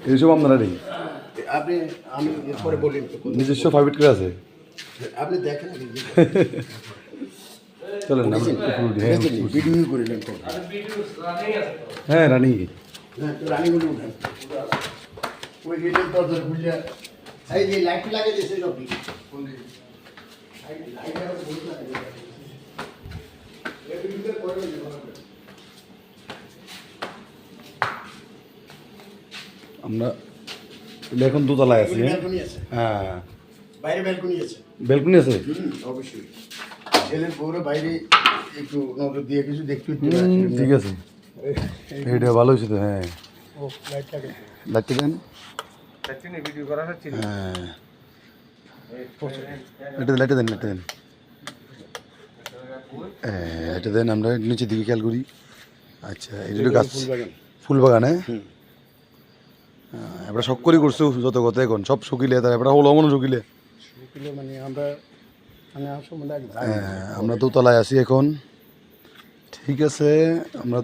এইসব আপনারই আপনি আমি এরপরে বলেন তো নিজস্ব প্রাইভেট করে আছে। আপনি দেখেন চলেন না হ্যাঁ ভিডিও করিলেন তো হ্যাঁ রানি হ্যাঁ তো রানীগুলো উঠেন ওই গেটের দরজা খুলে এই যে লাইট লাগিয়ে দিয়েছে সব কোন দিকে লাইট লাগাতে বলতে লাগে এই ভিডিওতে করে আমরা এখন দোতলায় আছি। ব্যালকনি আছে হ্যাঁ বাইরে ব্যালকনি আছে ব্যালকনি আছে অবশ্যই ছেলের বউরে বাইরে একটু নজর দিয়ে কিছু দেখতে ঠিক আছে এটা ভালো হয়েছে তো। হ্যাঁ ও লাইট লাগে লাইটটা দেন। ভিডিও করা হচ্ছে হ্যাঁ এটা লাইটটা দেন লাইটটা দেন। হ্যাঁ এটা দেন আমরা নিচের দিকে খেয়াল করি। আচ্ছা এটা গাছ ফুল বাগান। হ্যাঁ এবার সব করে করছো যত কথা এখন সব শুকিলে তার এবার হলো মনে শুকিলে মানে আমরা মানে আসলে হ্যাঁ আমরা দোতলায় আছি এখন। ঠিক আছে আমরা